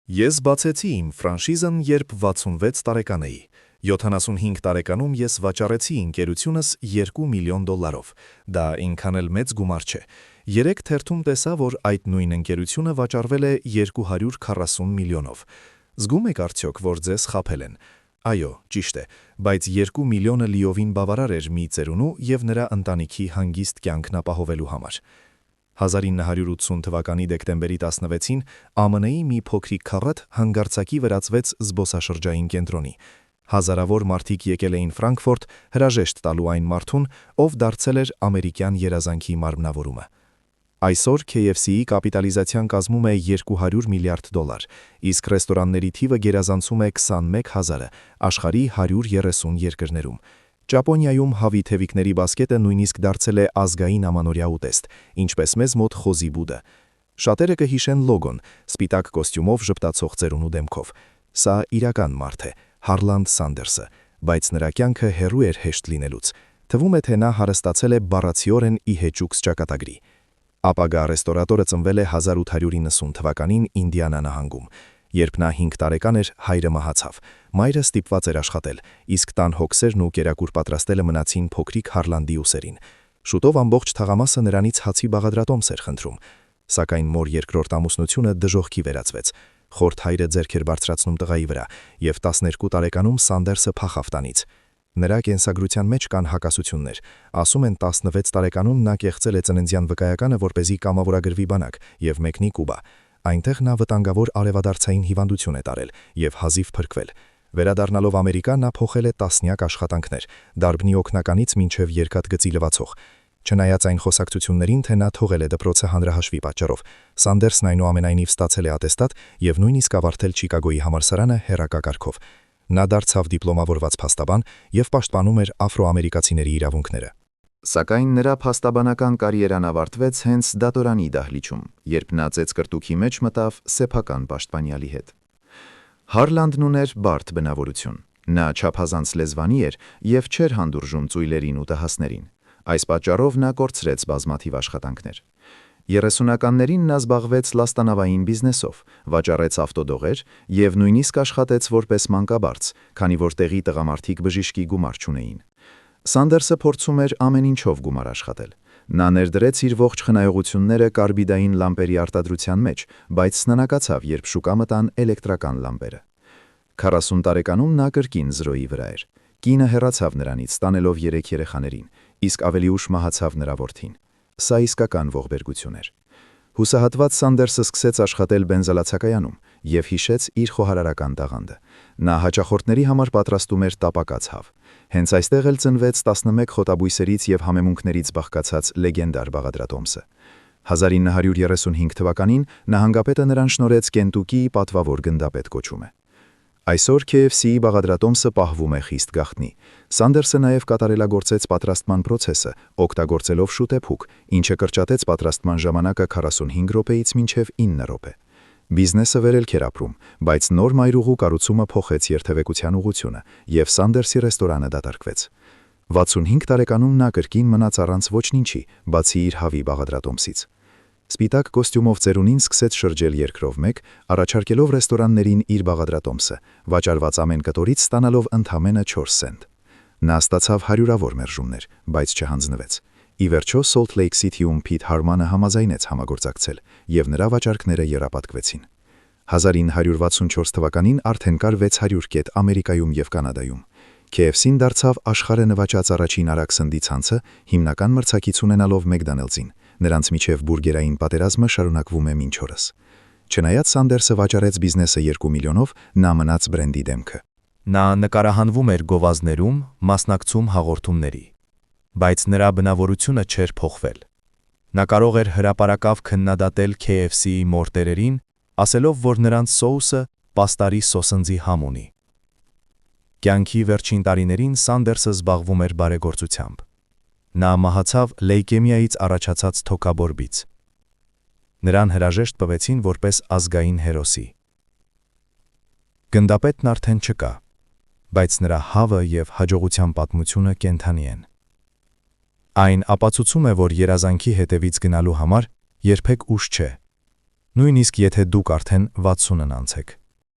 Ես բացեցի իմ ֆրանշիզան, երբ 66 տարեկան էի։ 75 տարեկանում ես վաճառեցի ընկերությունս $2 միլիոն։ Դա ինքան էլ մեծ գումար չէ։ Երեք թերթում տեսա, որ այդ նույն ընկերությունը վաճառվել է 240 միլիոնով։ Զգում եք արդյոք, որ ձեզ խաբել են։ Այո, ճիշտ է, բայց 2 միլիոնը լիովին բավարար էր մի ծերունու և նրա ընտանիքի հանգիստ կյանքն ապահովելու համար։ 1980 թվականի դեկտեմբերի 16-ին ԱՄՆ-ի մի փոքրիկ քաղաք հանգարցակի վերածվեց զբոսաշրջային կենտրոնի։ Հազարավոր մարդիկ եկել էին Ֆրանկֆուրտ հրաժեշտ տալու այն մարդուն, ով դարձել էր ամերիկյան երազանքի մարմնավորումը։ Այսօր KFC-ի կապիտալիզացիան կազմում է $200 միլիարդ, իսկ ռեստորանների թիվը գերազանցում է 21,000-ը աշխարհի 130 երկրներում։ Ճապոնիայում հավի-թևիկների բասկետը նույնիսկ դարձել է ազգային ամանորյա ուտեստ, ինչպես մեզ մոտ խոզի բուդը։ Շատերը կհիշեն լոգոն՝ սպիտակ կոստյումով ժպտացող ծերունու դեմքով։ Սա իրական մարդ է, Հարլանդ Սանդերսը, բայց նրա կյանքը հեռու էր հեշտ լինելուց։ Թվում է, թե նա հարստացել է բառացիորեն ի հեճուկս ճակատագրի։ Ապագա ռեստորատորը ծնվել է 1890 թվականին Ինդիանա նահանգում։ Երբ նա 5 տարեկան էր, հայրը մահացավ։ Մայրը ստիպված էր աշխատել, իսկ տան հոգսերն ու կերակուր պատրաստելը մնացին փոքրիկ Հարլանդի ուսերին։ Շուտով ամբողջ թաղամասը նրանից հացի բաղադրատոմս էր խնդրում։ Սակայն մոր երկրորդ ամուսնությունը դժոխքի վերածվեց։ Խորթ հայրը ձեռք էր բարձրացնում տղայի վրա, և 12 տարեկանում Սանդերսը փախավ տանից։ Նրա կենսագրության մեջ կան հակասություններ։ Ասում են 16 տարեկանում նա կեղծել է ծննդյան վկայականը, որպեսզի կամավորագրվի բանակ, և մեկնի Կուբա։ Այնտեղ նա վտանգավոր արևադարձային հիվանդություն է տարել և հազիվ փրկվել։ Վերադառնալով Ամերիկա, նա փոխել է տասնյակ աշխատանքներ, դարբնի օգնականից մինչև երկաթգծի լվացող։ Չնայած այն խոսակցություններին, թե նա թողել է դպրոցը հանրահաշվի պատճառով, Սանդերսն այնուամենայնիվ ստացել է ատեստատ և նույնիսկ ավարտել Չիկագոյի համալսարանը հեռակա կարգով։ Նա դարձավ դիպլոմավորված փաստաբան և պաշտպանում էր աֆրոամերիկացիների իրավունքները։ Սակայն նրա փաստաբանական կարիերան ավարտվեց հենց դատորանի դահլիճում, երբ նա ծեծկրտուքի մեջ մտավ սեփական պաշտպանյալի հետ։ Հարլանդն ուներ բարդ բնավորություն։ Նա չափազանց լեզվանի էր և չէր հանդուրժում ծույլերին ու տհասներին։ Այս պատճառով նա կորցրեց բազմաթիվ աշխատանքներ։ 30-ականներին նա զբաղվեց լաստանավային բիզնեսով, վաճառեց ավտոդողեր և նույնիսկ աշխատեց որպես մանկաբարձ, քանի որ տեղի տղամարդիկ բժիշկի գումար չունեին։ Սանդերսը փորձում էր ամեն ինչով գումար աշխատել։ Նա ներդրեց իր ողջ խնայողությունները կարբիդային լամպերի արտադրության մեջ, բայց սնանկացավ, երբ շուկա մտան էլեկտրական լամպերը։ 40 տարեկանում նա կրկին զրոյի վրա էր։ Կինը հեռացավ նրանից, տանելով 3 երեխաներին, իսկ ավելի ուշ մահացավ նրա որդին։ Սա իսկական ողբերգություն էր։ Հուսահատված Սանդերսը սկսեց աշխատել բենզալացակայանում և հիշեց իր խոհարարական տաղանդը։ Նա հաճախորդների համար պատրաստում էր տապակած հավ։ Հենց այստեղ էլ ծնվեց 11 խոտաբույսերից և համեմունքներից բաղկացած լեգենդար բաղադրատոմսը։ 1935 թվականին նահանգապետը նրան շնորհեց Կենտուկիի պատվավոր գնդապետ կոչումը։ Այսօր KFC-ի բաղադրատոմսը պահվում է խիստ գաղտնի։ Սանդերսը նաև կատարելագործեց պատրաստման պրոցեսը, օգտագործելով շուտեփուկ, ինչը կրճատեց պատրաստման ժամանակը 45 րոպեից մինչև 9 րոպե։ Բիզնեսը վերելք էր ապրում, բայց նոր մայրուղու կառուցումը փոխեց երթևեկության ուղղությունը, և Սանդերսի ռեստորանը դատարկվեց։ 65 տարեկանում նա կրկին մնաց առանց ոչնչի, բացի իր հավի բաղադրատոմսից։ Սպիտակ կոստյումով ծերունին սկսեց շրջել երկրով մեկ, առաջարկելով ռեստորաններին իր բաղադրատոմսը, վաճառված ամեն կտորից ստանալով ընդամենը 4 սենտ։ Նա ստացավ հարյուրավոր մերժումներ, բայց չհանձնվեց։ Ի վերջո Սոլթ Լեյք Սիթիում Փիթ Հարմանը համաձայնեց համագործակցել, և նրա վաճառքները եռապատկվեցին։ 1964 թվականին արդեն կար 600 կետ Ամերիկայում և Կանադայում։ KFC-ն դարձավ աշխարհը նվաճած առաջին արագ սննդի ցանցը, հիմնական մրցակից ունենալով Մեկդոնալդսին։ Նրանց միջև բուրգերային պատերազմը շարունակվում է մինչ օրս։ Չնայած Սանդերսը վաճառեց բիզնեսը 2 միլիոնով, նա մնաց բրենդի դեմքը։ Նա նկարահանվում էր գովազդներում, մասնակցում հաղորդումների, բայց նրա բնավորությունը չէր փոխվել։ Նա կարող էր հրապարակավ քննադատել KFC-ի մորտերերին, ասելով, որ նրանց սոուսը պաստարի սոսնձի համ ունի։ Կյանքի վերջին տարիներին Սանդերսը զբաղվում էր բարեգործությամբ։ Նա մահացավ լեյկեմիայից առաջացած թոքաբորբից։ Նրան հրաժեշտ տվեցին որպես ազգային հերոսի։ Գնդապետն արդեն չկա, բայց նրա հավը և հաջողության պատմությունը կենդանի են։ Այն ապացուցում է, որ երազանքի հետևից գնալու համար երբեք ուշ չէ։ նույնիսկ եթե դուք արդեն 60-ն անցեք։